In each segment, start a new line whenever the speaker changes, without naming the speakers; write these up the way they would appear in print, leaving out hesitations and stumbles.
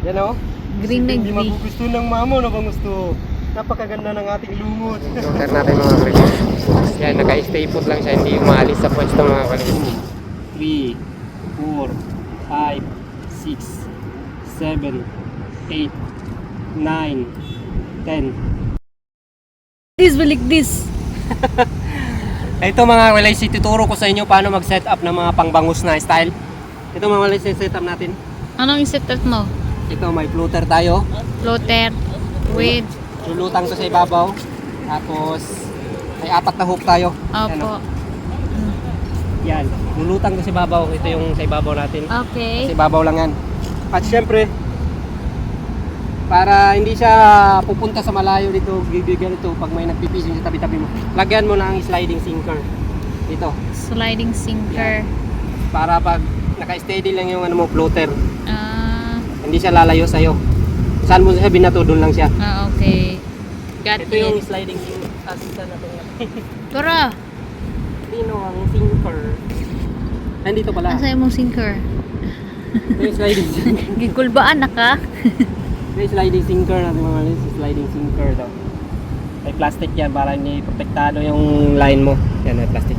Yan o.
Green na
Hindi
green.
magugusto ng mamo na bang gusto. Napakaganda ng ating lumot.
Filter natin mga kulis. Yan, naka-stay put lang siya, hindi umaalis sa pwesto mga kulis.
3, 4, 5, 6, 7, 8, 9, 10.
This will like this.
Ito mga kulis, ituturo ko sa inyo paano mag-set up ng mga pangbangus na style. Ito mga kulis, set up natin.
Anong isetat mo?
Ito may floater tayo.
Floater with
Lulutang to sa ibabaw. Tapos may 4 na hook tayo. Yan,
opo.
o. Yan. Lulutang to sa ibabaw. Ito yung sa ibabaw natin.
Okay.
Sa ibabaw lang yan. At syempre, para hindi siya pupunta sa malayo dito, bibigyan ito pag may nagpipising sa tabi-tabi mo. Lagyan mo na ang sliding sinker dito.
Sliding sinker.
Para pag naka-steady lang yung ano mo, floater,
Ah,
hindi siya lalayo sa'yo. Saan mo siya binato, doon lang siya.
okay. Got
Ito yung
it.
sliding sinker. Asisan natin.
Tara.
Dino ang sinker. Nandito pala.
Asa yung sinker?
Ito yung sliding sinker.
Gikulbaan na ka?
Ito yung sliding sinker natin mga malis. Sliding sinker daw. May plastic yan para hindi protektado yung line mo. Yan, may plastic.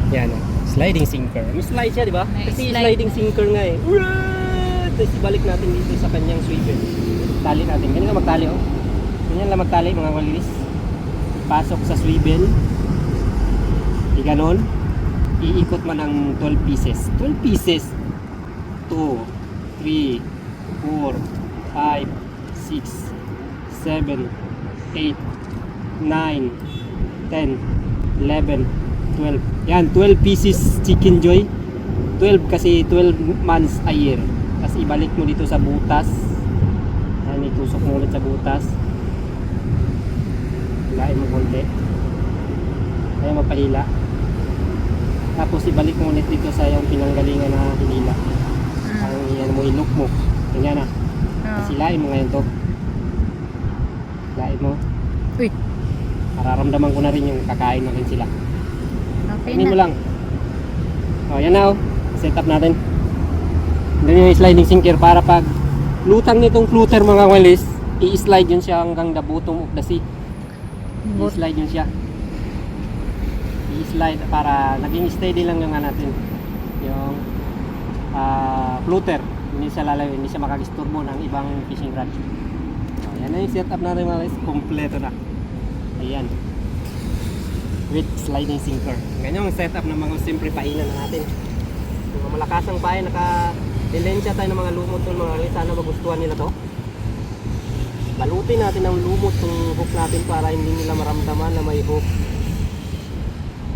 Yan, sliding sinker. May slide siya, di ba?
May
Kasi
slide.
sliding sinker nga eh. Tapos ibalik natin dito sa kanyang swivel. Tali natin. Ganyan ka magtali, oh. Ganyan lang magtali, mga malis. Pasok sa swivel. Di ganon. Iikot man ng 12 pieces. 12 pieces. 2, 3, 4, 5, 6, 7, 8, 9, 10, 11, 12. Yan, 12 pieces Chicken Joy. 12 kasi 12 months a year. Tapos ibalik mo dito sa butas. Yan, itusok mo ulit sa butas. Hilain mo konti. Kaya mapahila. Tapos ibalik mo ulit dito sa yung pinanggalingan na hinila. Ang yan mo, ilok mo. Ganyan na. Tapos hilain mo ngayon to. Hilain mo.
Uy.
Mararamdaman ko na rin yung kakain na rin sila.
Okay
Kainin mo
na.
lang. O, yan na o. Set up natin. Ganyan yung sliding sinker para pag lutang nitong floater mga walis, i-slide yun siya hanggang the bottom of the sea. I-slide yun siya. I-slide para naging steady lang yung natin. Yung floater. Hindi siya lalayo, hindi siya makakisturbo ng ibang fishing rod. So, yan na yung setup natin mga guys. Kompleto na. Ayan. With sliding sinker. Ganyan yung setup ng mga simple painan na natin. Yung malakasang pain, naka-dilensya tayo ng mga lumot ng mga guys. Sana magustuhan nila to. Balutin natin ang lumot ng hook natin para hindi nila maramdaman na may hook.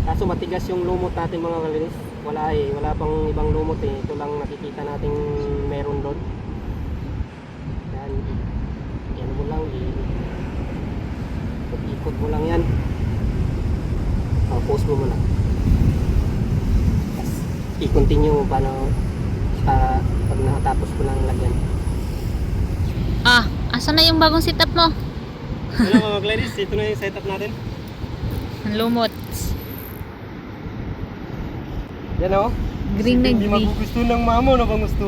Kaso matigas yung lumot natin mga kalinis. Wala eh, wala pang ibang lumot eh. Ito lang nakikita nating meron doon. Yan. Yan mo lang ikot mo lang yan. Pause mo muna. Tapos i-continue mo paano para pag nakatapos ko lang lagyan.
Ah, asa na yung bagong setup mo?
Hello mga ladies, ito na yung setup natin.
Ang lumot.
Yan o.
Green na
Hindi
green.
magugusto ng mamo na bang gusto.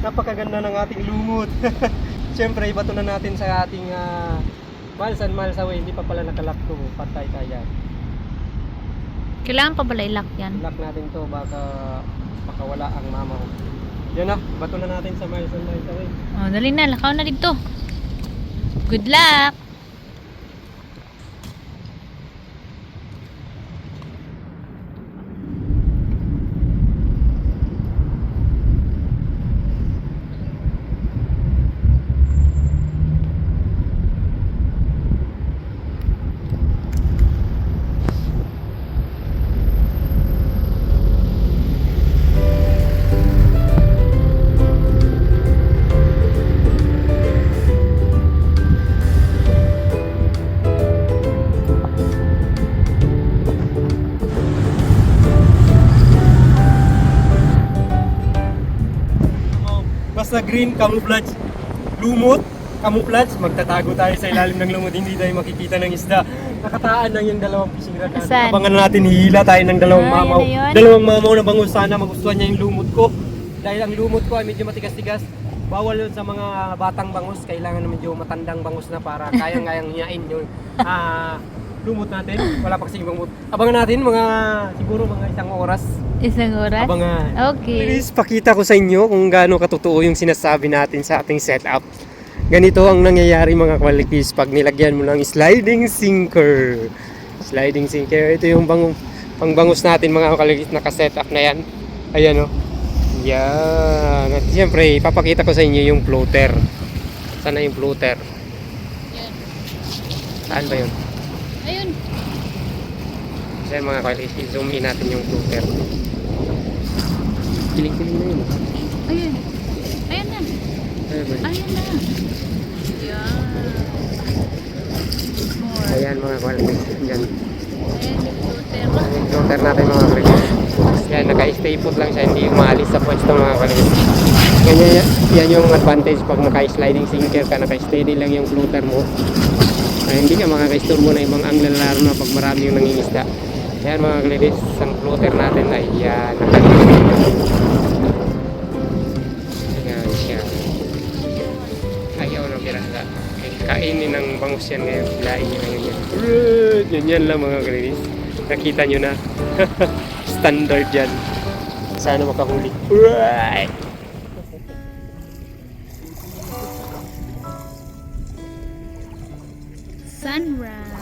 Napakaganda ng ating lumot. Siyempre iba to na natin sa ating miles and miles away. Hindi pa pala nakalak to. Patay tayo.
Kailangan pa pala i-lock yan.
Lock natin to baka wala ang mama ko. Yan na, bato na natin sa miles and miles away.
Oh, dali na, lakaw na dito. Good luck!
Basta green, camouflage, lumot, camouflage, magtatago tayo sa ilalim ng lumot, hindi tayo makikita ng isda. Nakataan lang yung dalawang fishing rod natin.
Saan?
Abangan natin, hihila tayo ng dalawang
Ah,
mamaw.
yan na yun?
Dalawang mamaw na bangus, sana magustuhan niya yung lumot ko. Dahil ang lumot ko ay medyo matigas-tigas. bawal yun sa mga batang bangus. Kailangan na medyo matandang bangus na para kayang-kayang nyain yung lumot natin. Wala pa kasing lumot. Abangan natin siguro mga 1 oras.
Isang oras?
Abangan.
Okay.
Please, pakita ko sa inyo kung gaano katotoo yung sinasabi natin sa ating setup. Ganito ang nangyayari mga kwalitis pag nilagyan mo ng sliding sinker. Sliding sinker. Ito yung pangbangus natin mga kwalitis, naka-setup na yan. Ayan o. Yan. At siyempre, ipapakita ko sa inyo yung floater. Saan na yung floater?
Yan.
Saan ba yun?
Ayun.
Kasi mga kwalitis, i-zoom in natin yung floater. Kiling-kiling na yun.
Ayun. Ayun na.
Ayan ba?
Ayun na. Yan. More.
Ayan mga kwalitis. Yan.
Ayan yung floater.
Yung floater natin mga kwalitis. Yan, naka-stay put lang siya, hindi umaalis sa pwesto mga kwalitis. Ganyan, yan yung advantage pag naka-sliding sinker ka, naka-steady lang yung floater mo. Ay, hindi ka makaka-istorbo na ibang angler, lalo na pag marami yung nangingisda. Yan mga kwalitis, ang floater natin ay yan. Yan siya. Ayaw na pirasa. Kainin ng bangus yan ngayon. Lain nyo na ganyan. Ganyan lang mga kwalitis. Nakita nyo na. Standard yan. Sana makahuli. Right.
Sunrise.